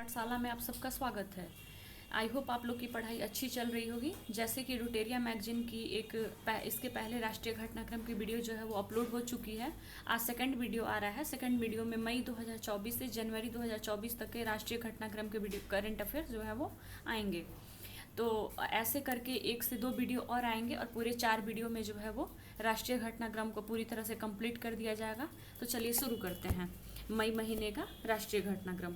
पाठशाला में आप सबका स्वागत है। आई होप आप लोग की पढ़ाई अच्छी चल रही होगी। जैसे कि रुटेरिया मैगजीन की इसके पहले राष्ट्रीय घटनाक्रम की वीडियो जो है वो अपलोड हो चुकी है। आज सेकंड वीडियो आ रहा है। सेकंड वीडियो में मई 2024 से जनवरी 2024 तक के राष्ट्रीय घटनाक्रम के वीडियो करंट अफेयर्स जो है वो आएंगे। तो ऐसे करके 1 से 2 वीडियो और आएंगे और पूरे 4 वीडियो में जो है वो राष्ट्रीय घटनाक्रम को पूरी तरह से कंप्लीट कर दिया जाएगा। तो चलिए शुरू करते हैं मई महीने का राष्ट्रीय घटनाक्रम।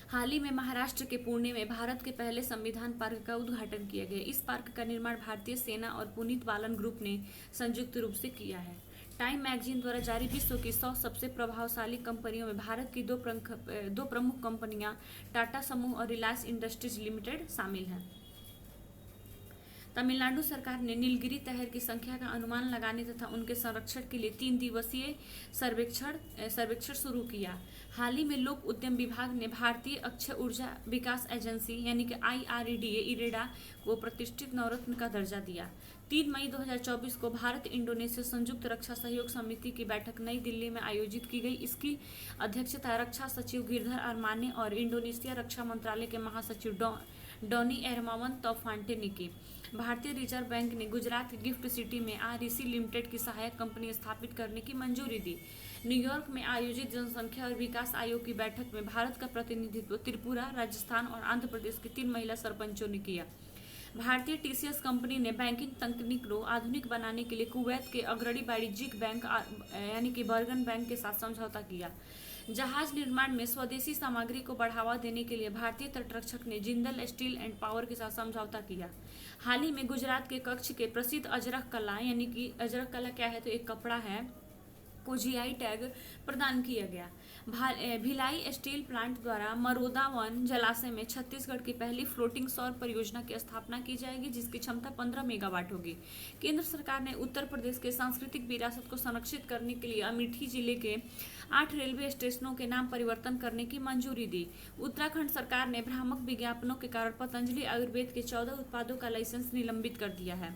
हाल ही में महाराष्ट्र के पुणे में भारत के पहले संविधान पार्क का उद्घाटन किया गया। इस पार्क का निर्माण भारतीय सेना और पुनीत बालन ग्रुप ने संयुक्त रूप से किया है। टाइम मैगजीन द्वारा जारी विश्व की 100 सबसे प्रभावशाली कंपनियों में भारत की दो प्रमुख कंपनियां टाटा समूह और रिलायंस इंडस्ट्रीज लिमिटेड शामिल हैं। तमिलनाडु सरकार ने नीलगिरी तहर की संख्या का अनुमान लगाने तथा उनके संरक्षण के लिए 3 दिवसीय सर्वेक्षण शुरू किया। हाल ही में लोक उद्यम विभाग ने भारतीय अक्षय ऊर्जा विकास एजेंसी यानी कि IREDA को प्रतिष्ठित नवरत्न का दर्जा दिया। 3 मई 2024 को भारत इंडोनेशिया संयुक्त रक्षा सहयोग समिति की बैठक नई दिल्ली में आयोजित की गई। इसकी अध्यक्षता रक्षा सचिव गिरधर अरमाने और इंडोनेशिया रक्षा मंत्रालय के महासचिव डॉनी एरमावन तोफांटे ने की। भारतीय रिजर्व बैंक ने गुजरात की गिफ्ट सिटी में REC लिमिटेड की सहायक कंपनी स्थापित करने की मंजूरी दी। न्यूयॉर्क में आयोजित जनसंख्या और विकास आयोग की बैठक में भारत का प्रतिनिधित्व त्रिपुरा, राजस्थान और आंध्र प्रदेश के 3 महिला सरपंचों ने किया। भारतीय TCS कंपनी ने बैंकिंग तकनीक को आधुनिक बनाने के लिए कुवैत के अग्रणी वाणिज्यिक बैंक यानी कि बर्गन बैंक के साथ समझौता किया। जहाज निर्माण में स्वदेशी सामग्री को बढ़ावा देने के लिए भारतीय तटरक्षक ने जिंदल स्टील एंड पावर के साथ समझौता किया। हाल ही में गुजरात के कच्छ के प्रसिद्ध अजरक कला यानी कि अजरक कला क्या है तो एक कपड़ा है को GI टैग प्रदान किया गया। भिलाई स्टील प्लांट द्वारा मरोदा वन जलाशय में छत्तीसगढ़ की पहली फ्लोटिंग सौर परियोजना की स्थापना की जाएगी जिसकी क्षमता 15 मेगावाट होगी। केंद्र सरकार ने उत्तर प्रदेश के सांस्कृतिक विरासत को संरक्षित करने के लिए अमेठी जिले के 8 रेलवे स्टेशनों के नाम परिवर्तन करने की मंजूरी दी। उत्तराखंड सरकार ने भ्रामक विज्ञापनों के कारण पतंजलि आयुर्वेद के 14 उत्पादों का लाइसेंस निलंबित कर दिया है।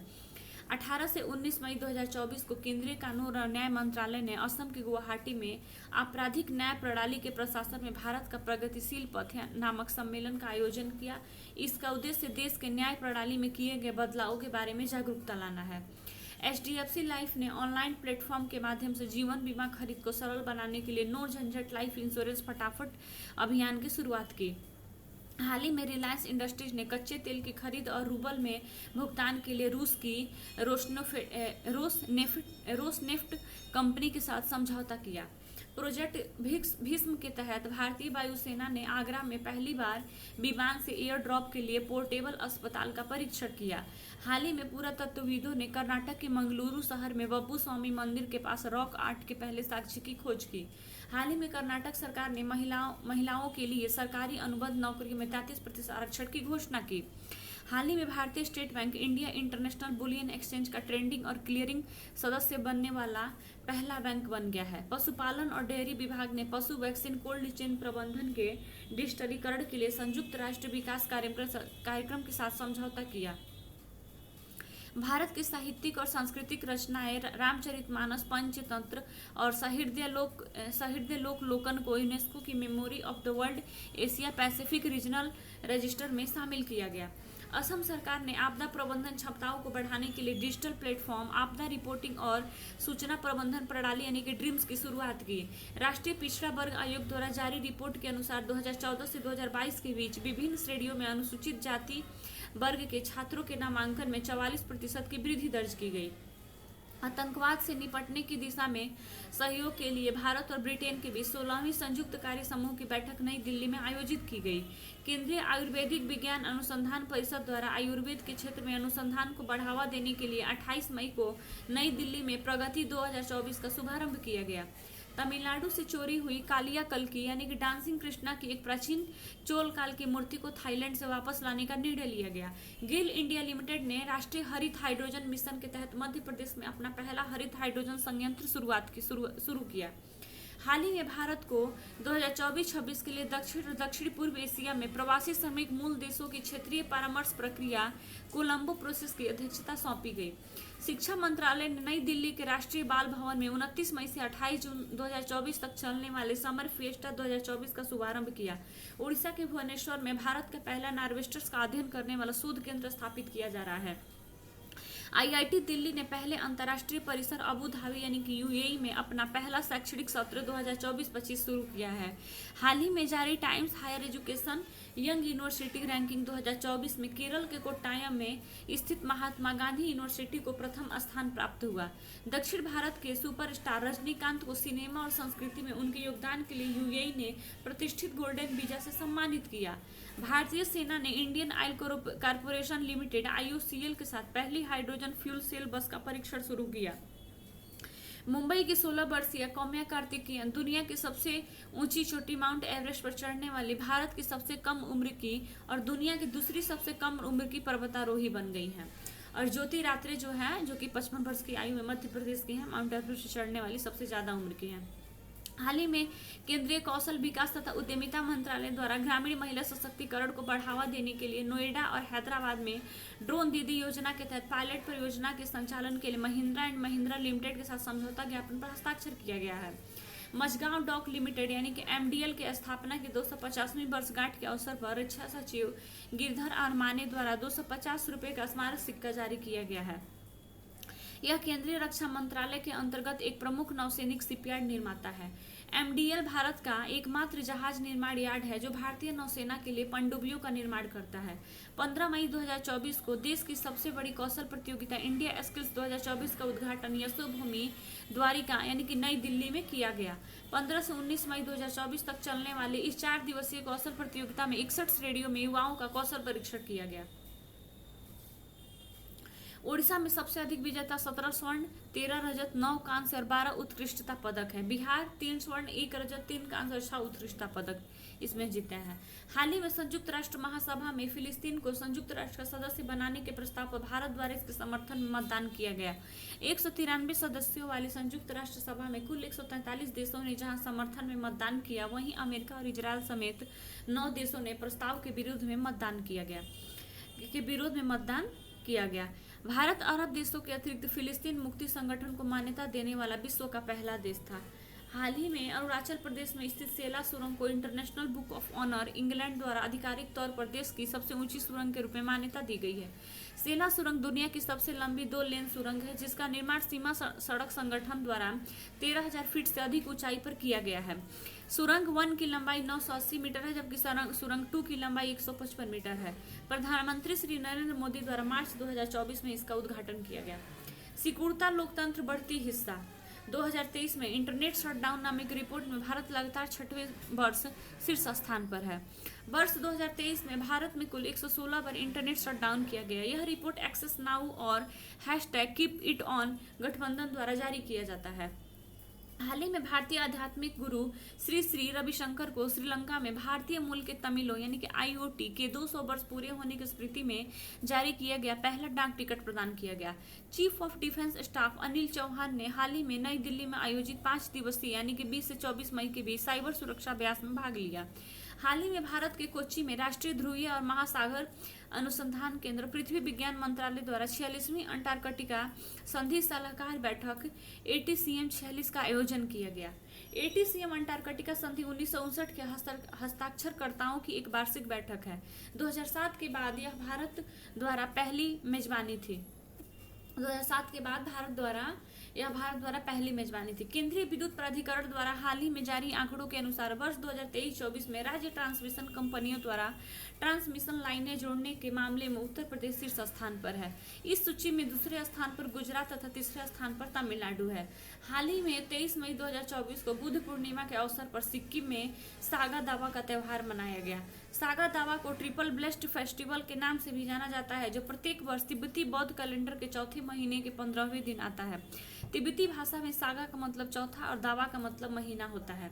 18 से 19 मई 2024 को केंद्रीय कानून और न्याय मंत्रालय ने असम के गुवाहाटी में आपराधिक न्याय प्रणाली के प्रशासन में भारत का प्रगतिशील पथ नामक सम्मेलन का आयोजन किया। इसका उद्देश्य देश के न्याय प्रणाली में किए गए बदलावों के बारे में जागरूकता लाना है। HDFC लाइफ ने ऑनलाइन प्लेटफॉर्म के माध्यम से जीवन बीमा खरीद को सरल बनाने के लिए नो झंझट लाइफ इंश्योरेंस फटाफट अभियान की शुरुआत की। हाल ही में रिलायंस इंडस्ट्रीज ने कच्चे तेल की खरीद और रूबल में भुगतान के लिए रूस की रोसनेफ्ट कंपनी के साथ समझौता किया। प्रोजेक्ट भीष्म के तहत भारतीय वायुसेना ने आगरा में पहली बार विमान से एयर ड्रॉप के लिए पोर्टेबल अस्पताल का परीक्षण किया। हाल ही में पुरातत्वविदों ने कर्नाटक के मंगलुरु शहर में बब्बू स्वामी मंदिर के पास रॉक आर्ट के पहले साक्ष्य की खोज की। हाल ही में कर्नाटक सरकार ने महिलाओं के लिए सरकारी अनुबंध नौकरियों में 33% आरक्षण की घोषणा की। हाल ही में भारतीय state bank India international bullion exchange का ट्रेडिंग और क्लियरिंग सदस्य बनने वाला पहला बैंक बन गया है। पशुपालन और डेयरी विभाग ने पशु वैक्सीन कोल्ड चेन प्रबंधन के डिजिटलीकरण के लिए संयुक्त राष्ट्र विकास कार्यक्रम के साथ समझौता किया। भारत की साहित्यिक और सांस्कृतिक रचनाएं रामचरितमानस, पंचतंत्र और सहृदय लोक लोकन को यूनेस्को की memory of the world Asia Pacific regional register में शामिल किया गया। असम सरकार ने आपदा प्रबंधन क्षमताओं को बढ़ाने के लिए डिजिटल प्लेटफॉर्म आपदा रिपोर्टिंग और सूचना प्रबंधन प्रणाली यानी कि ड्रीम्स की शुरुआत की। राष्ट्रीय पिछड़ा वर्ग आयोग द्वारा जारी रिपोर्ट के अनुसार 2014 से 2022 के बीच विभिन्न श्रेणियों में अनुसूचित जाति वर्ग के छात्रों के नामांकन में 44% की वृद्धि दर्ज की गई। आतंकवाद से निपटने की दिशा में सहयोग के लिए भारत और ब्रिटेन के बीच 16वीं संयुक्त कार्य समूह की बैठक नई दिल्ली में आयोजित की गई। केंद्रीय आयुर्वेदिक विज्ञान अनुसंधान परिषद द्वारा आयुर्वेद के क्षेत्र में अनुसंधान को बढ़ावा देने के लिए 28 मई को नई दिल्ली में प्रगति 2024 का शुभारंभ किया गया। तमिलनाडु से चोरी हुई कालिया कल्की यानी कि डांसिंग कृष्णा की एक प्राचीन चोल काल की मूर्ति को थाईलैंड से वापस लाने का निर्णय लिया गया। गेल इंडिया लिमिटेड ने राष्ट्रीय हरित हाइड्रोजन मिशन के तहत मध्य प्रदेश में अपना पहला हरित हाइड्रोजन संयंत्र शुरू किया। हाल ही में भारत को 2024-26 के लिए दक्षिण पूर्व एशिया में प्रवासी श्रमिक मूल देशों की क्षेत्रीय परामर्श प्रक्रिया कोलंबो प्रोसेस की अध्यक्षता सौंपी गई। शिक्षा मंत्रालय ने नई दिल्ली के राष्ट्रीय बाल भवन में 29 मई से 28 जून 2024 तक चलने वाले समर फिएस्टा 2024 का शुभारंभ किया। उड़ीसा के भुवनेश्वर में भारत का पहला नार्वेस्टर्स का अध्ययन करने वाला शोध केंद्र स्थापित किया जा रहा है। आईआईटी दिल्ली ने पहले अंतर्राष्ट्रीय परिसर अबू धाबी यानी कि यूएई में अपना पहला शैक्षणिक सत्र 2024-25 शुरू किया है। हाल ही में जारी Times Higher Education Young University Ranking 2024 में केरल के कोट्टायम में स्थित महात्मा गांधी यूनिवर्सिटी को प्रथम स्थान प्राप्त हुआ। दक्षिण भारत के सुपरस्टार रजनीकांत को सिनेमा और संस्कृति में उनके योगदान के लिए यूएई ने प्रतिष्ठित गोल्डन वीजा से सम्मानित किया। भारतीय सेना ने Indian oil corporation limited IOCL के साथ पहली हाइड्रोजन फ्यूल सेल बस का परीक्षण शुरू किया। मुंबई की 16 वर्षीय कौम्या कार्तिकेयन दुनिया की सबसे ऊंची चोटी माउंट एवरेस्ट पर चढ़ने वाली भारत की सबसे कम उम्र की और दुनिया की दूसरी सबसे कम उम्र की पर्वतारोही बन गई हैं। और ज्योति रात्रे जो है, जो कि 55 वर्ष की आयु में मध्य प्रदेश की हैं, माउंट एवरेस्ट चढ़ने वाली सबसे ज्यादा उम्र की हैं। हाल ही में केंद्रीय कौशल विकास तथा उद्यमिता मंत्रालय द्वारा ग्रामीण महिला सशक्तिकरण को बढ़ावा देने के लिए नोएडा और हैदराबाद में ड्रोन दीदी योजना के तहत पायलट परियोजना के संचालन के लिए महिंद्रा एंड महिंद्रा लिमिटेड के साथ समझौता ज्ञापन पर हस्ताक्षर किया गया है। मझगांव डॉक लिमिटेड यानी कि MDL के स्थापना की 250वीं वर्षगांठ के अवसर पर रक्षा सचिव गिरधर आरमाने द्वारा 250 रुपये का स्मारक सिक्का जारी किया गया है। यह केंद्रीय रक्षा मंत्रालय के अंतर्गत एक प्रमुख नौसैनिक शिपयार्ड निर्माता है। MDL भारत का एकमात्र जहाज निर्माण यार्ड है जो भारतीय नौसेना के लिए पनडुब्बियों का निर्माण करता है। 15 मई 2024 को देश की सबसे बड़ी कौशल प्रतियोगिता इंडिया स्किल्स 2024 का उद्घाटन यशोभूमि द्वारिका यानी कि नई दिल्ली में किया गया। 15 से 19 मई 2024 तक चलने वाली इस 4 दिवसीय कौशल प्रतियोगिता में 61 श्रेणियों में युवाओं का कौशल परीक्षण किया गया। ओडिशा में सबसे अधिक विजेता 17 स्वर्ण, 13 रजत, 9 कांस्य और 12 उत्कृष्टता पदक है। बिहार 3 स्वर्ण, 1 रजत, 3 कांस्य और 6 उत्कृष्टता पदक इसमें जीते हैं। हाल ही में संयुक्त राष्ट्र महासभा में फिलिस्तीन को संयुक्त राष्ट्र का सदस्य बनाने के प्रस्ताव पर भारत द्वारा इसके समर्थन में मतदान किया गया। 193 सदस्यों वाली संयुक्त राष्ट्र सभा में कुल 143 देशों ने जहां समर्थन में मतदान किया, वहीं अमेरिका और इजरायल समेत 9 देशों ने प्रस्ताव के विरोध में मतदान किया गया। भारत अरब देशों के अतिरिक्त फिलिस्तीन मुक्ति संगठन को मान्यता देने वाला विश्व का पहला देश था। हाल ही में अरुणाचल प्रदेश में स्थित सेला सुरंग को International Book of Honour England द्वारा आधिकारिक तौर पर देश की सबसे ऊंची सुरंग के रूप में मान्यता दी गई है। सेला सुरंग दुनिया की सबसे लंबी 2 लेन सुरंग है, जिसका निर्माण सीमा सड़क संगठन द्वारा 13,000 फीट से अधिक ऊंचाई पर किया गया है। सुरंग 1 की लंबाई 980 मीटर है, जबकि सुरंग 2 की लंबाई 155 मीटर है। प्रधानमंत्री श्री नरेंद्र मोदी द्वारा मार्च 2024 में इसका उद्घाटन किया गया। सिकुड़ता लोकतंत्र बढ़ती हिस्सा 2023 में इंटरनेट शटडाउन नामक रिपोर्ट में भारत लगातार 6वें वर्ष शीर्ष स्थान पर है। वर्ष 2023 में भारत में कुल 116 बार इंटरनेट शटडाउन किया गया। यह रिपोर्ट एक्सेस नाउ और #कीप इट ऑन गठबंधन द्वारा जारी किया जाता है। हाल ही में भारतीय आध्यात्मिक गुरु श्री श्री रविशंकर को श्रीलंका में भारतीय मूल के तमिलों यानी कि IOT के 200 वर्ष पूरे होने की स्मृति में जारी किया गया पहला डाक टिकट प्रदान किया गया। Chief of Defence Staff Anil Chauhan ने हाल ही में नई दिल्ली में आयोजित 5 दिवसीय यानी कि 20 से 24 मई के बीच साइबर सुरक्षा अभ्यास में भाग लिया। हाल ही में भारत के कोच्चि में राष्ट्रीय ध्रुवीय और महासागर अनुसंधान केंद्र पृथ्वी विज्ञान मंत्रालय द्वारा 46वीं अंटार्कटिका संधि सलाहकार बैठक ATCM 46 का आयोजन किया गया। ATCM अंटार्कटिका संधि 1959 के हस्ताक्षरकर्ताओं की एक वार्षिक बैठक है। 2007 के बाद यह भारत द्वारा पहली मेजबानी थी। केंद्रीय विद्युत प्राधिकरण द्वारा हाल ही में जारी आंकड़ों के अनुसार वर्ष 2023-24 में राज्य ट्रांसमिशन कंपनियों द्वारा ट्रांसमिशन लाइनें जोड़ने के मामले में उत्तर प्रदेश शीर्ष स्थान पर है। इस सूची में दूसरे स्थान पर गुजरात तथा तीसरे स्थान पर तमिलनाडु है। हाल ही में 23 मई 2024 को बुद्ध पूर्णिमा के अवसर पर सिक्किम में सागा दावा का त्यौहार मनाया गया। सागा दावा को ट्रिपल ब्लेस्ड फेस्टिवल के नाम से भी जाना जाता है, जो प्रत्येक वर्ष तिब्बती बौद्ध कैलेंडर के चौथे महीने के 15वें दिन आता है। तिब्बती भाषा में सागा का मतलब चौथा और दावा का मतलब महीना होता है।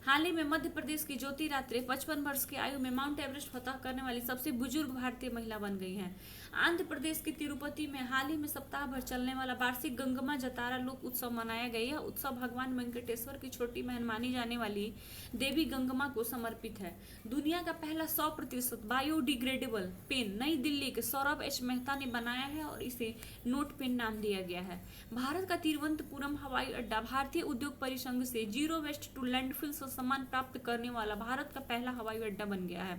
हाल ही में मध्य प्रदेश की ज्योति रात्रे 55 वर्ष की आयु में माउंट एवरेस्ट फतह करने वाली सबसे बुजुर्ग भारतीय महिला बन गई हैं। आंध्र प्रदेश के तिरुपति में हाल ही में सप्ताह भर चलने वाला वार्षिक गंगम्मा जतारा लोक उत्सव मनाया गया। यह उत्सव भगवान वेंकटेश्वर की छोटी बहन मानी जाने वाली देवी गंगम्मा को समर्पित है। दुनिया का पहला 100% बायोडिग्रेडेबल पेन नई दिल्ली के सौरभ एच मेहता ने बनाया है और इसे नोट पेन नाम दिया गया है। भारत का तिरुवनंतपुरम हवाई अड्डा भारतीय उद्योग परिसंघ से जीरो वेस्ट टू लैंडफिल सम्मान प्राप्त करने वाला भारत का पहला हवाई अड्डा बन गया है।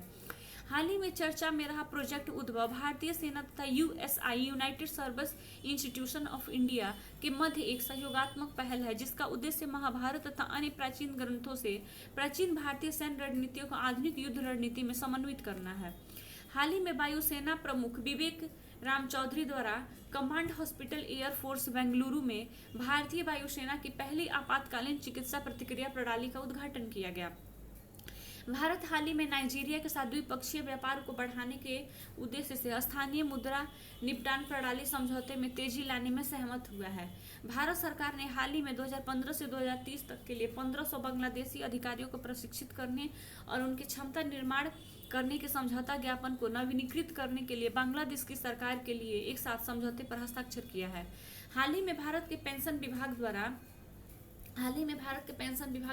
हाल ही में चर्चा में रहा प्रोजेक्ट उद्भव भारतीय सेना तथा USI United service institution of India के मध्य एक सहयोगात्मक पहल है, जिसका उद्देश्य महाभारत तथा अन्य प्राचीन ग्रंथों से प्राचीन भारतीय सैन्य रणनीतियों को आधुनिक युद्ध रणनीति में समन्वित करना है। हाल ही में वायुसेना प्रमुख विवेक राम चौधरी द्वारा कमांड हॉस्पिटल एयरफोर्स बेंगलुरु में भारतीय वायुसेना की पहली आपातकालीन चिकित्सा प्रतिक्रिया प्रणाली का उद्घाटन किया गया। भारत हाल ही में नाइजीरिया के साथ द्विपक्षीय व्यापार को बढ़ाने के उद्देश्य से स्थानीय मुद्रा निपटान प्रणाली समझौते में तेजी लाने में सहमत हुआ है। भारत सरकार ने हाल ही में 2015 से 2030 तक के लिए 1500 बांग्लादेशी अधिकारियों को प्रशिक्षित करने और उनकी क्षमता निर्माण करने के समझौता ज्ञापन को नवीनीकृत करने के लिए बांग्लादेश की सरकार के लिए एक साथ समझौते पर हस्ताक्षर किया है। हाल ही में भारत के पेंशन विभाग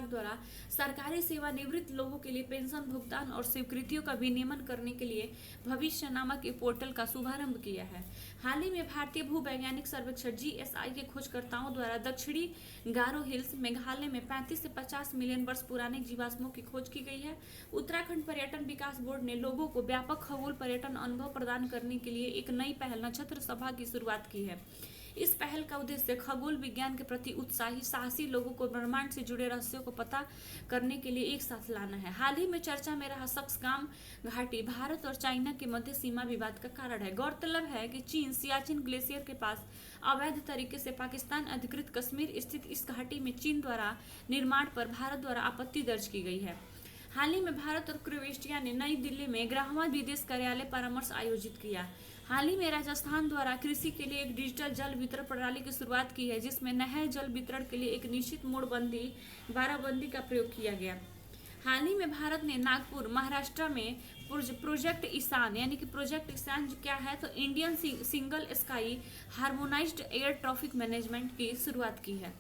द्वारा सरकारी सेवानिवृत्त लोगों के लिए पेंशन भुगतान और स्वीकृतियों का विनियमन करने के लिए भविष्य नामक एक पोर्टल का शुभारंभ किया है। हाल ही में भारतीय भूवैज्ञानिक सर्वेक्षण जीएसआई के खोजकर्ताओं द्वारा दक्षिणी गारो हिल्स मेघालय में 35 से 50 मिलियन वर्ष पुराने जीवाश्मों की खोज की गई है। उत्तराखंड पर्यटन विकास बोर्ड ने लोगों को व्यापक खगोल पर्यटन अनुभव प्रदान करने के लिए एक नई पहल नक्षत्र सभा की शुरुआत की है। इस पहल का उद्देश्य खगोल विज्ञान के प्रति उत्साही साहसी लोगों को ब्रह्मांड से जुड़े रहस्यों को पता करने के लिए एक साथ लाना है। हाल ही में चर्चा में रहा सक्सगाम घाटी भारत और चाइना के मध्य सीमा विवाद का कारण है। गौरतलब है कि चीन सियाचिन ग्लेशियर के पास अवैध तरीके से पाकिस्तान अधिकृत कश्मीर स्थित इस घाटी में चीन द्वारा निर्माण पर भारत द्वारा आपत्ति दर्ज की गई है। हाल ही में भारत और क्रोएशिया ने नई दिल्ली में 11वां विदेश कार्यालय परामर्श आयोजित किया। हाल ही में राजस्थान द्वारा कृषि के लिए एक डिजिटल जल वितरण प्रणाली की शुरुआत की है, जिसमें नहर जल वितरण के लिए एक निश्चित मोड़बंदी बाराबंदी का प्रयोग किया गया। हाल ही में भारत ने नागपुर महाराष्ट्र में प्रोजेक्ट ईशान यानी कि प्रोजेक्ट ईशान क्या है तो Indian single sky harmonised air traffic management की शुरुआत की है।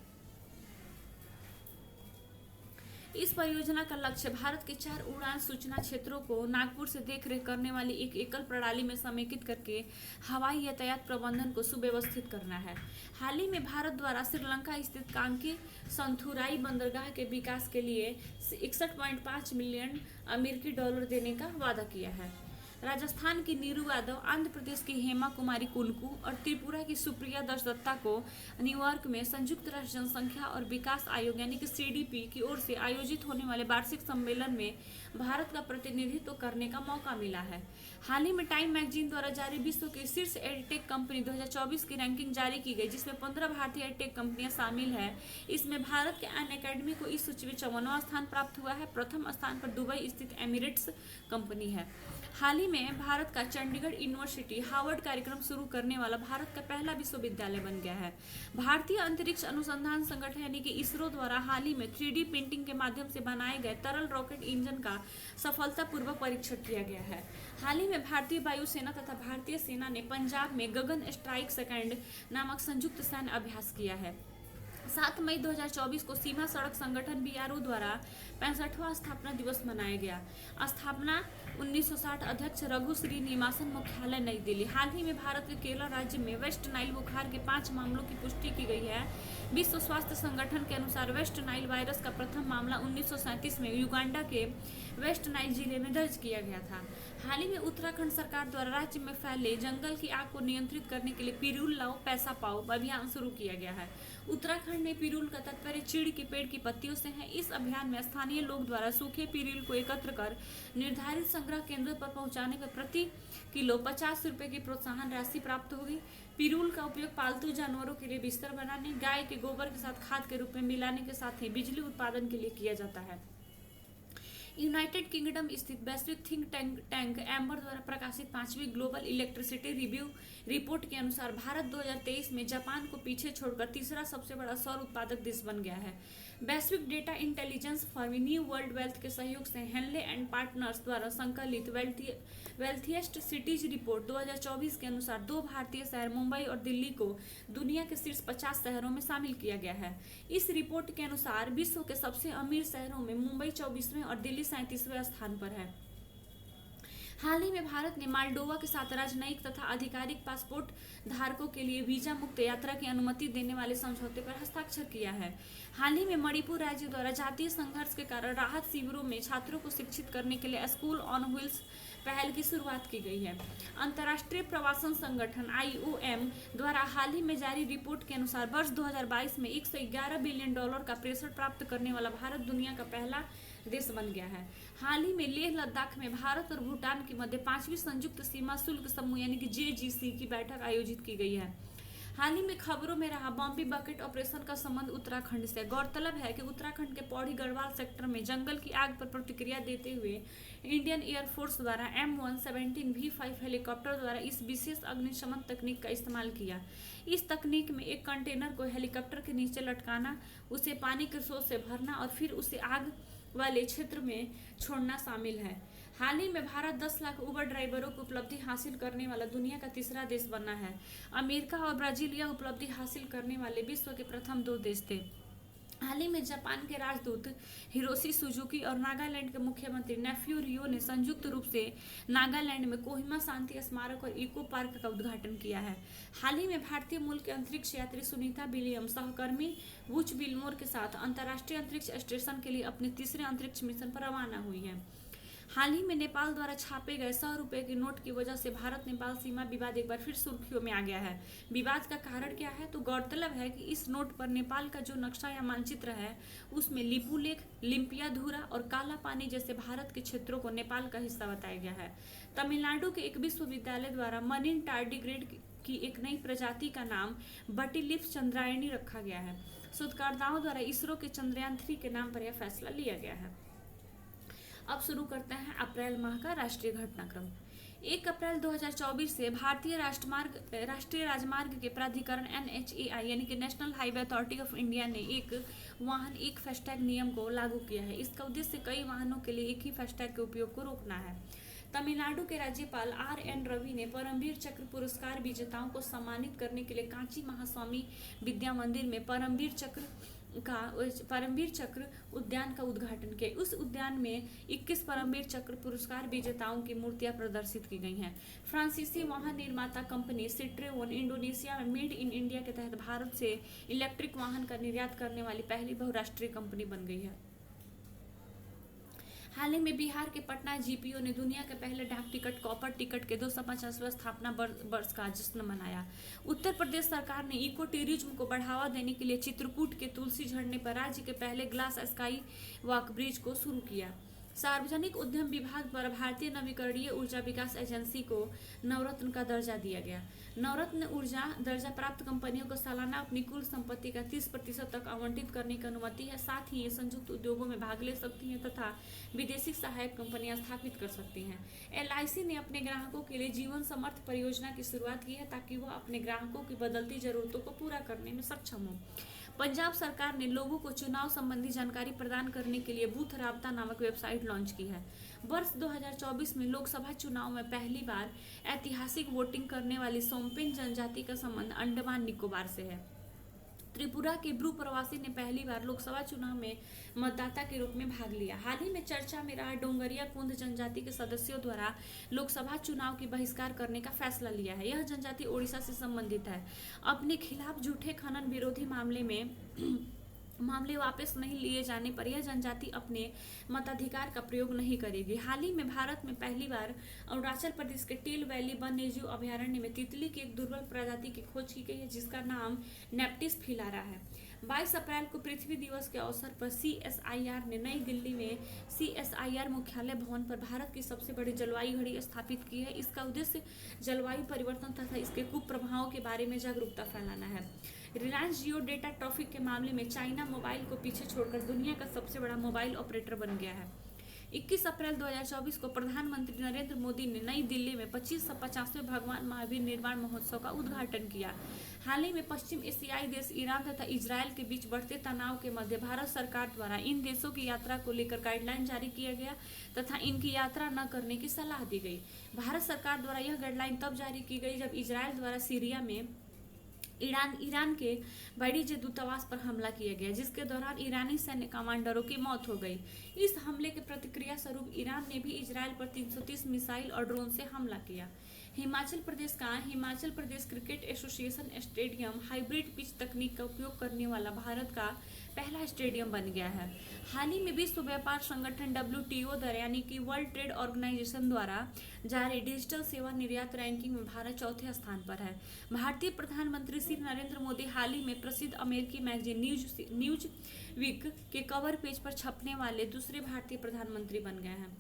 इस परियोजना का लक्ष्य भारत के 4 उड़ान सूचना क्षेत्रों को नागपुर से देखरेख करने वाली एक एकल प्रणाली में समेकित करके हवाई यातायात प्रबंधन को सुव्यवस्थित करना है। हाल ही में भारत द्वारा श्रीलंका स्थित कांकी संथुराई बंदरगाह के विकास के लिए 61.5 मिलियन अमेरिकी डॉलर देने का वादा किया है। राजस्थान की नीरू यादव, आंध्र प्रदेश की हेमा कुमारी कुनकू और त्रिपुरा की सुप्रिया दत्ता को न्यूयॉर्क में संयुक्त राष्ट्र जनसंख्या और विकास आयोग यानी कि सीडीपी की ओर से आयोजित होने वाले वार्षिक सम्मेलन में भारत का प्रतिनिधित्व करने का मौका मिला है। हाल ही में टाइम मैगजीन द्वारा जारी विश्व की शीर्ष एडटेक कंपनी 2024 की रैंकिंग जारी की गई, जिसमें 15 भारतीय एडटेक कंपनियां शामिल है। इसमें भारत के अनअकैडमी को इस सूची में 54वां स्थान प्राप्त हुआ है। प्रथम स्थान पर दुबई स्थित एमिरेट्स कंपनी है। हाल ही में भारत का चंडीगढ़ यूनिवर्सिटी हार्वर्ड कार्यक्रम शुरू करने वाला भारत का पहला विश्वविद्यालय बन गया है। भारतीय अंतरिक्ष अनुसंधान संगठन यानी कि इसरो द्वारा हाल ही में 3D प्रिंटिंग के माध्यम से बनाए गए तरल रॉकेट इंजन का सफलतापूर्वक परीक्षण किया गया है। हाल ही में भारतीय वायुसेना तथा भारतीय सेना ने पंजाब में गगन स्ट्राइक सेकंड नामक संयुक्त सैन्य अभ्यास किया है। 7 मई 2024 को सीमा सड़क संगठन बीआरओ द्वारा 65वां स्थापना दिवस मनाया गया। स्थापना 1960 अध्यक्ष रघु श्रीनिवासन मुख्यालय नई दिल्ली। हाल ही में भारत के केरल राज्य में वेस्ट नाइल बुखार के 5 मामलों की पुष्टि की गई है। विश्व स्वास्थ्य संगठन के अनुसार वेस्ट नाइल वायरस का प्रथम मामला 1937 में युगांडा के वेस्ट नाइल जिले में दर्ज किया गया था। हाल ही में उत्तराखंड सरकार द्वारा राज्य में फैले जंगल की आग को नियंत्रित करने के लिए पिरूल लाओ पैसा पाओ अभियान शुरू किया गया है। उत्तराखंड में पिरूल का तात्पर्य चीड़ के पेड़ की पत्तियों से है। इस अभियान में स्थानीय लोग द्वारा सूखे पिरूल को एकत्र कर निर्धारित संग्रह केंद्रों पर पहुंचाने पर प्रति किलो 50 रुपए की प्रोत्साहन राशि प्राप्त होगी। पिरूल का उपयोग पालतू जानवरों के लिए बिस्तर बनाने, गाय के गोबर के साथ खाद के रूप में मिलाने के साथ ही बिजली उत्पादन के लिए किया जाता है। यूनाइटेड किंगडम स्थित वैश्विक थिंक टैंक एम्बर द्वारा प्रकाशित 5वीं ग्लोबल इलेक्ट्रिसिटी रिव्यू रिपोर्ट के अनुसार भारत 2023 में जापान को पीछे छोड़कर तीसरा सबसे बड़ा सौर उत्पादक देश बन गया है। वैश्विक data intelligence firm new world wealth के सहयोग से हेनले एंड पार्टनर्स द्वारा संकलित वेल्थिएस्ट सिटीज रिपोर्ट 2024 के अनुसार 2 भारतीय शहर मुंबई और दिल्ली को दुनिया के शीर्ष 50 शहरों में शामिल किया गया है। इस रिपोर्ट के अनुसार विश्व के सबसे अमीर शहरों में मुंबई 24वें और दिल्ली 37वें स्थान पर है। हाल ही में भारत ने मालडोवा के साथ राजनयिक तथा आधिकारिक पासपोर्ट धारकों के लिए वीजा मुक्त यात्रा की अनुमति देने वाले समझौते पर हस्ताक्षर किया है। हाल ही में मणिपुर राज्य द्वारा जातीय संघर्ष के कारण राहत शिविरों में छात्रों को शिक्षित करने के लिए स्कूल ऑन व्हील्स पहल की शुरुआत की गई है। अंतर्राष्ट्रीय प्रवासन संगठन IOM द्वारा हाल ही में जारी रिपोर्ट के अनुसार वर्ष 2022 में $111 बिलियन का प्रेषण प्राप्त करने वाला भारत दुनिया का पहला देश बन गया है। हाल ही में लेह लद्दाख में भारत और भूटान के मध्य 5वीं संयुक्त सीमा शुल्क समूह यानी कि JGC की बैठक आयोजित की गई है। हाल ही में खबरों में रहा बॉम्बे बकेट ऑपरेशन का संबंध उत्तराखंड से। गौरतलब है कि उत्तराखंड के पौड़ी गढ़वाल सेक्टर में जंगल की आग पर प्रतिक्रिया देते हुए इंडियन एयरफोर्स द्वारा M117V5 हेलीकॉप्टर द्वारा इस विशेष अग्निशमन तकनीक का इस्तेमाल किया। इस तकनीक में एक कंटेनर को हेलीकॉप्टर के नीचे लटकाना, उसे पानी के स्रोत से भरना और फिर उसे आग वाले क्षेत्र में छोड़ना शामिल है। हाल ही में भारत 10 लाख उबर ड्राइवरों की उपलब्धि हासिल करने वाला दुनिया का तीसरा देश बना है। अमेरिका और ब्राजील यह उपलब्धि हासिल करने वाले विश्व के प्रथम 2 देश थे। हाल ही में जापान के राजदूत हिरोशी सुजुकी और नागालैंड के मुख्यमंत्री नेफ्यू रियो ने संयुक्त रूप से नागालैंड में कोहिमा शांति स्मारक और इको पार्क का उद्घाटन किया है। हाल ही में भारतीय मूल के अंतरिक्ष यात्री सुनीता विलियम्स सहकर्मी वुच विल्मोर के साथ अंतर्राष्ट्रीय अंतरिक्ष स्टेशन के लिए अपने तीसरे अंतरिक्ष मिशन पर रवाना हुई है। हाल ही में नेपाल द्वारा छापे गए 100 रुपए के नोट की वजह से भारत नेपाल सीमा विवाद एक बार फिर सुर्खियों में आ गया है। विवाद का कारण क्या है? तो गौरतलब है कि इस नोट पर नेपाल का जो नक्शा या मानचित्र है उसमें लिपुलेख, लिम्पियाधुरा और काला पानी जैसे भारत के क्षेत्रों को नेपाल का हिस्सा बताया गया है। तमिलनाडु के एक विश्वविद्यालय द्वारा मरीन टार्डिग्रेड की एक नई प्रजाति का नाम बटिलिप्स चंद्रायणी रखा गया है। शोधकर्ताओं द्वारा इसरो के चंद्रयान 3 के नाम पर यह फैसला लिया गया है। अब शुरू करते हैं अप्रैल माह का राष्ट्रीय घटनाक्रम। 1 अप्रैल 2024 से भारतीय राष्ट्रीय राजमार्ग के प्राधिकरण NHAI यानी कि national highway authority of India ने एक वाहन एक फास्टैग नियम को लागू किया है। इसका उद्देश्य कई वाहनों के लिए एक ही फास्टैग के उपयोग को रोकना है। तमिलनाडु के राज्यपाल RN रवि ने परमवीर चक्र पुरस्कार विजेताओं को सम्मानित करने के लिए कांची महास्वामी विद्या मंदिर में परमवीर चक्र उद्यान का उद्घाटन किया। उस उद्यान में 21 परमवीर चक्र पुरस्कार विजेताओं की मूर्तियां प्रदर्शित की गई हैं। फ्रांसीसी वाहन निर्माता कंपनी सिट्रोन इंडोनेशिया में मेड इन इंडिया के तहत भारत से इलेक्ट्रिक वाहन का निर्यात करने वाली पहली बहुराष्ट्रीय कंपनी बन गई है। हाल ही में बिहार के पटना GPO ने दुनिया के पहले डाक टिकट कॉपर टिकट के 250वें स्थापना वर्ष का जश्न मनाया। उत्तर प्रदेश सरकार ने इको टूरिज्म को बढ़ावा देने के लिए चित्रकूट के तुलसी झरने पर राज्य के पहले ग्लास स्काई वॉक ब्रिज को शुरू किया। सार्वजनिक उद्यम विभाग द्वारा भारतीय नवीकरणीय ऊर्जा विकास एजेंसी को नवरत्न का दर्जा दिया गया। नवरत्न ऊर्जा दर्जा प्राप्त कंपनियों को सालाना अपनी कुल संपत्ति का 30% तक आवंटित करने की अनुमति है। साथ ही ये संयुक्त उद्योगों में भाग ले सकती हैं तथा विदेशी सहायक कंपनियां स्थापित कर सकती हैं। LIC ने अपने ग्राहकों के लिए जीवन समर्थ परियोजना की शुरुआत की है ताकि वह अपने ग्राहकों की बदलती जरूरतों को पूरा करने में सक्षम हो। पंजाब सरकार ने लोगों को चुनाव संबंधी जानकारी प्रदान करने के लिए बूथ राबता नामक वेबसाइट लॉन्च की है। वर्ष 2024 में लोकसभा चुनाव में पहली बार ऐतिहासिक वोटिंग करने वाली सोमपेन जनजाति का संबंध अंडमान निकोबार से है। त्रिपुरा के ब्रू प्रवासी ने पहली बार लोकसभा चुनाव में मतदाता के रूप में भाग लिया। हाल ही में चर्चा में रहा डोंगरिया कुंद जनजाति के सदस्यों द्वारा लोकसभा चुनाव की बहिष्कार करने का फैसला लिया है। यह जनजाति ओडिशा से संबंधित है। अपने खिलाफ झूठे खनन विरोधी मामले वापस नहीं लिए जाने पर यह जनजाति अपने मताधिकार का प्रयोग नहीं करेगी। हाल ही में भारत में पहली बार अरुणाचल प्रदेश के टील वैली वन्यजीव अभयारण्य में तितली की एक दुर्लभ प्रजाति की खोज की गई है जिसका नाम नेप्टिस फिलारा है। 22 अप्रैल को पृथ्वी दिवस के अवसर पर CSIR ने नई दिल्ली में CSIR मुख्यालय भवन पर भारत की सबसे बड़ी जलवायु घड़ी स्थापित की है। इसका उद्देश्य जलवायु परिवर्तन तथा इसके कुप्रभावों के बारे में जागरूकता फैलाना है। रिलायंस जियो डेटा ट्रैफिक के मामले में चाइना मोबाइल को पीछे छोड़कर दुनिया का सबसे बड़ा मोबाइल ऑपरेटर बन गया है। 21 अप्रैल 2024 को प्रधानमंत्री नरेंद्र मोदी ने नई दिल्ली में 2550वें भगवान महावीर निर्वाण महोत्सव का उद्घाटन किया। हाल ही में पश्चिम एशियाई देश ईरान तथा इजरायल के बीच बढ़ते तनाव के मध्य भारत सरकार द्वारा इन देशों की यात्रा को लेकर गाइडलाइन जारी किया गया तथा इनकी यात्रा न करने की सलाह दी गई। भारत सरकार द्वारा यह गाइडलाइन तब जारी की गई जब इजरायल द्वारा सीरिया में ईरान के वाणिज्य दूतावास पर हमला किया गया, जिसके दौरान ईरानी सैन्य कमांडरों की मौत हो गई। इस हमले के प्रतिक्रिया स्वरूप ईरान ने भी इजरायल पर 330 मिसाइल और ड्रोन से हमला किया। Himachal Pradesh cricket association stadium hybrid pitch तकनीक का उपयोग करने वाला भारत का पहला स्टेडियम बन गया है। हाल ही में विश्व व्यापार संगठन WTO द्वारा यानी कि वर्ल्ड ट्रेड ऑर्गेनाइजेशन द्वारा जारी डिजिटल सेवा निर्यात रैंकिंग में भारत चौथे स्थान पर है। भारतीय प्रधानमंत्री श्री नरेंद्र मोदी हाल ही में प्रसिद्ध अमेरिकी मैगजीन न्यूज वीक के कवर पेज पर छपने वाले दूसरे भारतीय प्रधानमंत्री बन गए हैं।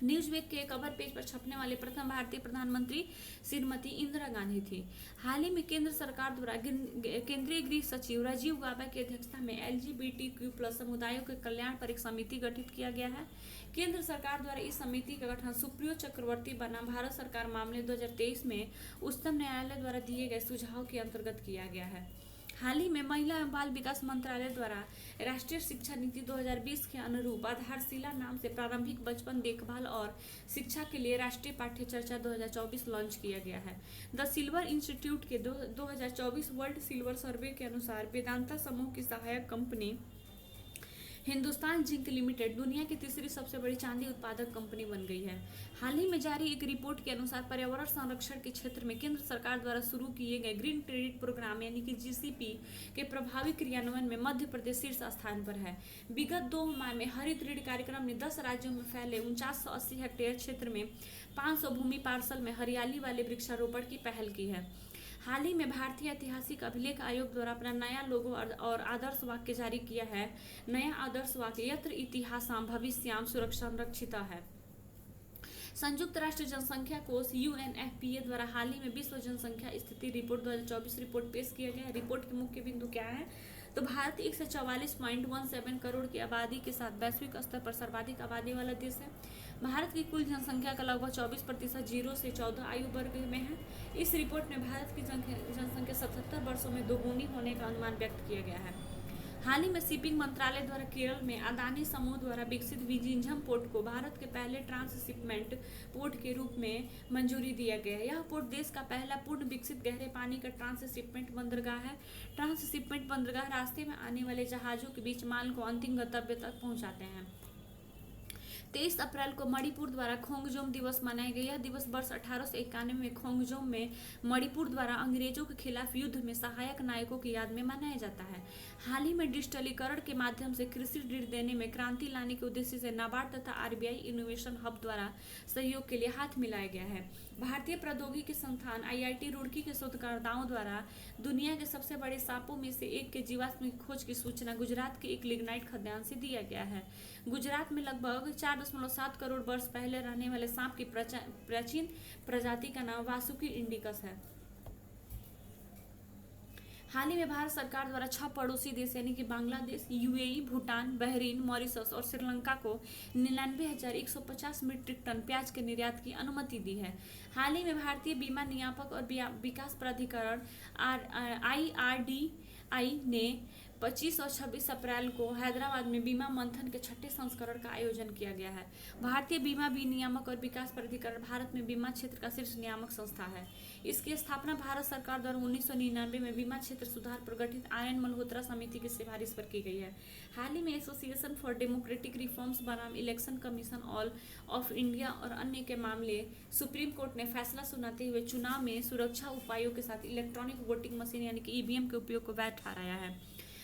न्यूज वीक के कवर पेज पर छपने वाले प्रथम भारतीय प्रधानमंत्री श्रीमती इंदिरा गांधी थी। हाल ही में केंद्र सरकार द्वारा केंद्रीय गृह सचिव राजीव गाबा की अध्यक्षता में LGBTQ+ समुदायों के कल्याण पर एक समिति गठित किया गया है। केंद्र सरकार द्वारा इस समिति का गठन सुप्रियो चक्रवर्ती बनाम भारत सरकार मामले 2023 में उच्चतम न्यायालय द्वारा दिए गए सुझाव के अंतर्गत किया गया है। हाल ही में महिला एवं बाल विकास मंत्रालय द्वारा राष्ट्रीय शिक्षा नीति 2020 के अनुरूप आधारशिला नाम से प्रारंभिक बचपन देखभाल और शिक्षा के लिए राष्ट्रीय पाठ्य चर्चा 2024 लॉन्च किया गया है। द सिल्वर इंस्टीट्यूट के 2024 वर्ल्ड सिल्वर सर्वे के अनुसार वेदांता समूह की सहायक कंपनी हिंदुस्तान जिंक लिमिटेड दुनिया की तीसरी सबसे बड़ी चांदी उत्पादक कंपनी बन गई है। हाल ही में जारी एक रिपोर्ट के अनुसार पर्यावरण संरक्षण के क्षेत्र में केंद्र सरकार द्वारा शुरू किए गए ग्रीन क्रेडिट प्रोग्राम यानी कि GCP के प्रभावी क्रियान्वयन में मध्य प्रदेश शीर्ष स्थान पर है। विगत 2 माह में हरित ऋण कार्यक्रम ने 10 राज्यों में फैले 4980 हेक्टेयर क्षेत्र में 500 भूमि पार्सल में हरियाली वाले वृक्षारोपण की पहल की है। हाल ही में भारतीय ऐतिहासिक अभिलेख आयोग द्वारा अपना नया लोगो और आदर्श वाक्य जारी किया है। नया आदर्श वाक्य यत्र इतिहासाम भविष्याम सुरक्षिता है। संयुक्त राष्ट्र जनसंख्या कोष UNFPA द्वारा हाल ही में विश्व जनसंख्या स्थिति रिपोर्ट 2024 रिपोर्ट पेश किया गया। रिपोर्ट के मुख्य बिंदु क्या है तो भारत 144.17 करोड़ की आबादी के साथ वैश्विक स्तर पर सर्वाधिक आबादी वाला देश है। भारत की कुल जनसंख्या का लगभग 24% 0 से 14 आयु वर्ग में है। इस रिपोर्ट में भारत की जनसंख्या 77 वर्षों में दोगुनी होने का अनुमान व्यक्त किया गया है। हाल ही में शिपिंग मंत्रालय द्वारा केरल में अदानी समूह द्वारा विकसित विजिंझम पोर्ट को भारत के पहले ट्रांसशिपमेंट पोर्ट के रूप में मंजूरी दिया गया है। यह पोर्ट देश का पहला पूर्ण विकसित गहरे पानी का ट्रांसशिपमेंट बंदरगाह है। ट्रांसशिपमेंट बंदरगाह रास्ते में आने वाले जहाजों के बीच माल को अंतिम गंतव्य तक पहुंचाते हैं। 23 अप्रैल को मणिपुर द्वारा खोंगजोम दिवस मनाया गया। यह दिवस वर्ष 1891 में खोंगजोम में मणिपुर द्वारा अंग्रेजों के खिलाफ युद्ध में सहायक नायकों की याद में मनाया जाता है। हाल ही में डिजिटलीकरण के माध्यम से कृषि ऋण देने में क्रांति लाने के उद्देश्य से नाबार्ड तथा RBI इनोवेशन हब द्वारा सहयोग के लिए हाथ मिलाया गया है। भारतीय प्रौद्योगिकी संस्थान IIT रुड़की के शोधकर्ताओं द्वारा दुनिया के सबसे बड़े सांपों में से एक के जीवाश्म खोज की सूचना गुजरात के एक लिग्नाइट खदान से दिया गया है। गुजरात में लगभग 4.7 करोड़ वर्ष पहले रहने वाले सांप की प्राचीन प्रजाति का नाम वासुकी इंडिकस है। हाल ही में भारत सरकार द्वारा 6 पड़ोसी देश यानी कि Bangladesh, UAE, Bhutan, Bahrain, Mauritius और श्रीलंका को 99,150 मीट्रिक टन प्याज के निर्यात की अनुमति दी है। हाल ही में भारतीय बीमा नियामक और विकास प्राधिकरण IRDAI ने 25 और 26 अप्रैल को हैदराबाद में बीमा मंथन के 6ठे संस्करण का आयोजन किया गया है। भारतीय बीमा विनियामक और विकास प्राधिकरण भारत में बीमा क्षेत्र का शीर्ष नियामक संस्था है। इसकी स्थापना भारत सरकार द्वारा 1999 में बीमा क्षेत्र सुधार पर गठित RN मल्होत्रा समिति की सिफारिश पर की गई है। हाल ही में एसोसिएशन फॉर डेमोक्रेटिक रिफॉर्म्स बनाम इलेक्शन कमीशन ऑफ इंडिया और अन्य के मामले सुप्रीम कोर्ट ने फैसला सुनाते हुए चुनाव में सुरक्षा उपायों के साथ इलेक्ट्रॉनिक वोटिंग मशीन यानी कि EVM के उपयोग को वैध ठहराया है।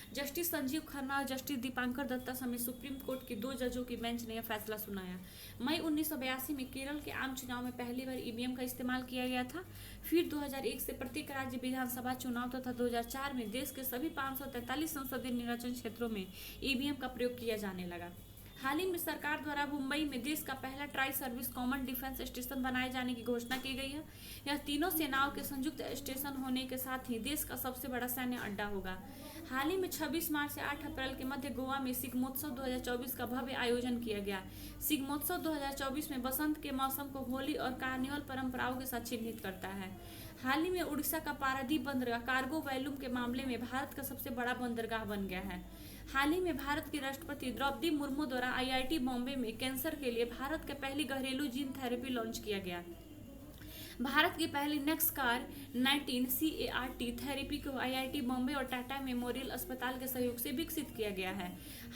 जस्टिस संजीव खन्ना और जस्टिस दीपांकर दत्ता समेत सुप्रीम कोर्ट के 2 जजों की बेंच ने यह फैसला सुनाया। मई 1982 में केरल के आम चुनाव में पहली बार EVM का इस्तेमाल किया गया था। फिर 2001 से प्रत्येक राज्य विधानसभा चुनाव तथा 2004 में देश के सभी 543 संसदीय निर्वाचन क्षेत्रों में EVM का प्रयोग किया जाने लगा। हाल ही में सरकार द्वारा मुंबई में देश का पहला tri service common defence station बनाए जाने की घोषणा की गई है। यह तीनों सेनाओं के संयुक्त स्टेशन होने के साथ ही देश का सबसे बड़ा सैन्य अड्डा होगा। हाल ही में 26 मार्च से 8 अप्रैल के मध्य गोवा में शिग्मोत्सव 2024 का भव्य आयोजन किया गया। शिग्मोत्सव 2024 में बसंत के मौसम को होली और कार्निवल परंपराओं के साथ चिन्हित करता है। हाल ही में उड़ीसा का पारादीप बंदरगाह कार्गो वैल्यूम के मामले में भारत का सबसे बड़ा बंदरगाह बन गया है। हाल ही में भारत की राष्ट्रपति द्रौपदी मुर्मू द्वारा आईआईटी बॉम्बे में कैंसर के लिए भारत के पहली घरेलू जीन थेरेपी लॉन्च किया गया। भारत की पहली नेक्सकार 19 CAR-T थेरेपी को आईआईटी बॉम्बे और टाटा मेमोरियल अस्पताल के सहयोग से विकसित किया गया है।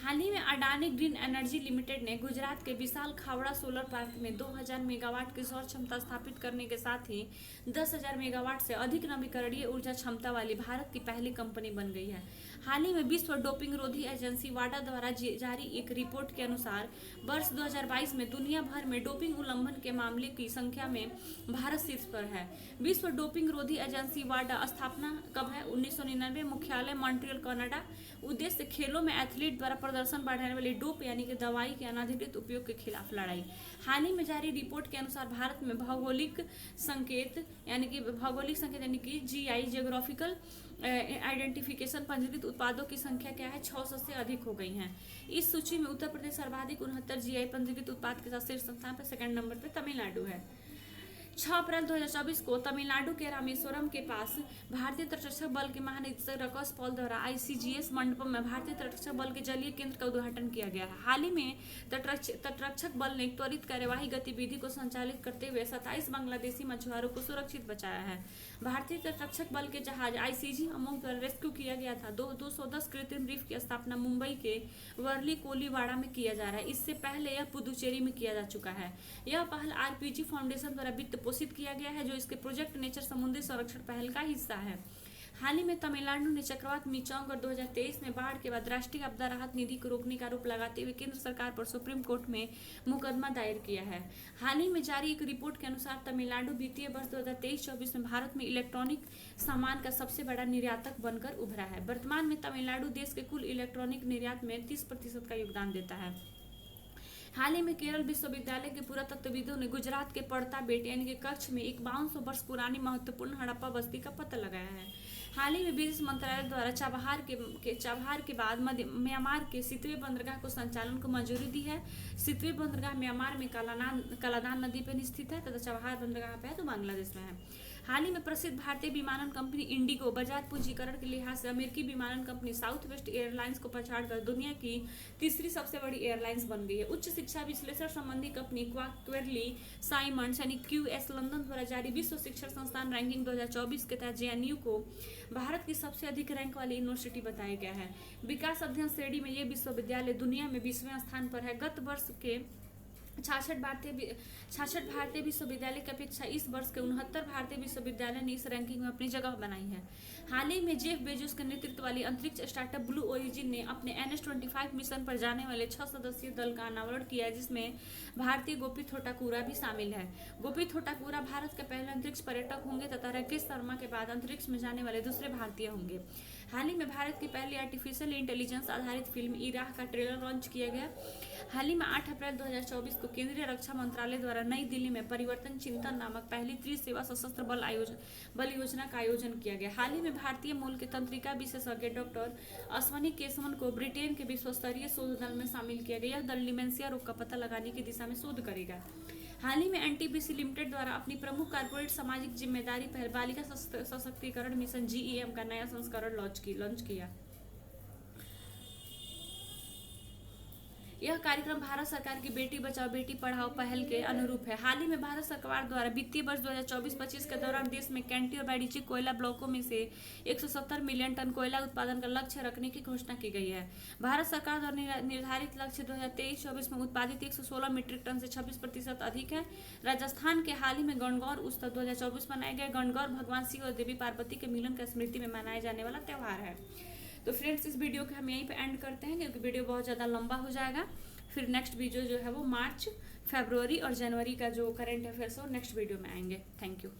हाल ही में अडानी ग्रीन एनर्जी लिमिटेड ने गुजरात के विशाल खावड़ा सोलर पार्क में 2000 मेगावाट की सौर क्षमता स्थापित करने के साथ ही 10,000 मेगावाट से अधिक नवीकरणीय ऊर्जा क्षमता वाली भारत की पहली कंपनी बन गई है। हाल ही में विश्व डोपिंग रोधी एजेंसी वाडा द्वारा जारी एक रिपोर्ट के अनुसार वर्ष 2022 में दुनिया भर में डोपिंग उल्लंघन के मामले की संख्या में भारत शीर्ष पर है। विश्व डोपिंग रोधी एजेंसी वाडा स्थापना कब है? 1999, मुख्यालय मॉन्ट्रियल कनाडा। उद्देश्य खेलों में एथलीट द्वारा प्रदर्शन बढ़ाने वाली डोप यानी कि दवाई के अनाधिकृत उपयोग के खिलाफ लड़ाई। हाल ही में जारी रिपोर्ट के अनुसार भारत में भौगोलिक संकेत यानी कि GI जियोग्राफिकल आइडेंटिफिकेशन पंजीकृत उत्पादों की संख्या क्या है? 600 से अधिक हो गई हैं। इस सूची में उत्तर प्रदेश सर्वाधिक 69 GI पंजीकृत उत्पाद के साथ शीर्ष स्थान पर, सेकंड नंबर पर तमिलनाडु है। 6 अप्रैल 2024 को तमिलनाडु के रामेश्वरम के पास भारतीय तटरक्षक बल के महानिदेशक रकस पॉल द्वारा ICGS मंडपम में भारतीय तटरक्षक बल के जलीय केंद्र का उद्घाटन किया गया है। हाल ही में तटरक्षक बल ने त्वरित कार्यवाही गतिविधि को संचालित करते हुए 27 बांग्लादेशी मछुआरों को सुरक्षित बचाया है। भारतीय तटरक्षक बल के जहाज ICG अमोक द्वारा रेस्क्यू किया गया था। 210 कृत्रिम रीफ की स्थापना मुंबई के वर्ली कोलीवाड़ा में किया जा रहा है। इससे पहले यह पुदुचेरी में किया जा चुका है। यह पहल RPG फाउंडेशन द्वारा वित्त पोषित किया गया है, जो इसके प्रोजेक्ट नेचर समुद्री संरक्षण पहल का हिस्सा है। हाल ही में तमिलनाडु ने चक्रवात मिचांग और 2023 में बाढ़ के बाद राष्ट्रीय आपदा राहत निधि को रोकने का आरोप लगाते हुए केंद्र सरकार पर सुप्रीम कोर्ट में मुकदमा दायर किया है। हाल ही में जारी एक रिपोर्ट के अनुसार तमिलनाडु वित्तीय वर्ष 2023-24 में भारत में इलेक्ट्रॉनिक सामान का सबसे बड़ा निर्यातक बनकर उभरा है। वर्तमान में तमिलनाडु देश के कुल इलेक्ट्रॉनिक निर्यात में 30% का योगदान देता है। हाल ही में केरल विश्वविद्यालय के पुरातत्वविदों ने गुजरात के पड़ता बेट यानी कि कच्छ में एक 5200 वर्ष पुरानी महत्वपूर्ण हड़प्पा बस्ती का पता लगाया है। हाल ही में विदेश मंत्रालय द्वारा चाबहार के बाद म्यांमार के सितवे बंदरगाह को संचालन को मंजूरी दी है। सितवे बंदरगाह म्यांमार में कालादान नदी पर स्थित है तथा चाबहार बंदरगाह पे है तो बांग्लादेश में है। हाल ही में प्रसिद्ध भारतीय विमानन कंपनी इंडिगो बाजार पूंजीकरण के लिहाज से अमेरिकी विमानन कंपनी साउथ वेस्ट एयरलाइंस को पछाड़कर दुनिया की तीसरी सबसे बड़ी एयरलाइंस बन गई है। उच्च शिक्षा विश्लेषण संबंधी कंपनी क्वार्टरली साइमंड्स यानी QS लंदन द्वारा जारी विश्व शिक्षण संस्थान रैंकिंग 2024 के तहत JNU को भारत की सबसे अधिक रैंक वाली यूनिवर्सिटी बताया गया है। विकास अध्ययन श्रेणी में ये विश्वविद्यालय दुनिया में 20वें स्थान पर है। गत वर्ष के 66 भारतीय विश्वविद्यालय की अपेक्षा इस वर्ष के 69 भारतीय विश्वविद्यालय ने इस रैंकिंग में अपनी जगह बनाई है। हाल ही में जेफ बेजोस के नेतृत्व वाली अंतरिक्ष स्टार्टअप ब्लू ओरिजिन ने अपने NS-25 मिशन पर जाने वाले 6 सदस्यीय दल का अनावरण किया है, जिसमें भारतीय गोपी थोटाकुरा भी शामिल है। गोपी थोटाकुरा भारत के पहले अंतरिक्ष पर्यटक होंगे तथा राकेश शर्मा के बाद अंतरिक्ष में जाने वाले दूसरे भारतीय होंगे। हाल ही में भारत की पहली आर्टिफिशियल इंटेलिजेंस आधारित फिल्म इराह का ट्रेलर लॉन्च किया गया। हाल ही में 8 अप्रैल 2024 को केंद्रीय रक्षा मंत्रालय द्वारा नई दिल्ली में परिवर्तन चिंतन नामक पहली त्रिसेवा सशस्त्र बल योजना का आयोजन किया गया। हाल ही में भारतीय मूल के तंत्रिका विशेषज्ञ डॉक्टर अश्वनी केशवन को ब्रिटेन के विश्वस्तरीय शोध दल में शामिल किया गया। यह दल डिमेंशिया रोग का पता लगाने की दिशा में शोध करेगा। हाल ही में NTPC लिमिटेड द्वारा अपनी प्रमुख कॉर्पोरेट सामाजिक जिम्मेदारी पहल बालिका सशक्तिकरण मिशन GEM का नया संस्करण लॉन्च किया। यह कार्यक्रम भारत सरकार की बेटी बचाओ बेटी पढ़ाओ पहल के अनुरूप है। हाल ही में भारत सरकार द्वारा वित्तीय वर्ष 2024-25 के दौरान देश में कैंटी और बैडीची कोयला ब्लॉकों में से 170 मिलियन टन कोयला उत्पादन का लक्ष्य रखने की घोषणा की गई है। भारत सरकार द्वारा निर्धारित लक्ष्य 2023-24 में उत्पादित 116 मीट्रिक टन से 26% अधिक है। राजस्थान के हाल ही में गणगौर उत्सव 2024 मनाए गए। गणगौर भगवान शिव और देवी पार्वती के मिलन की स्मृति में मनाया जाने वाला त्यौहार है। तो फ्रेंड्स, इस वीडियो को हम यहीं पे एंड करते हैं क्योंकि वीडियो बहुत ज़्यादा लंबा हो जाएगा। फिर नेक्स्ट वीडियो जो है वो मार्च, फरवरी और जनवरी का जो करंट अफेयर्स हो नेक्स्ट वीडियो में आएंगे। Thank you.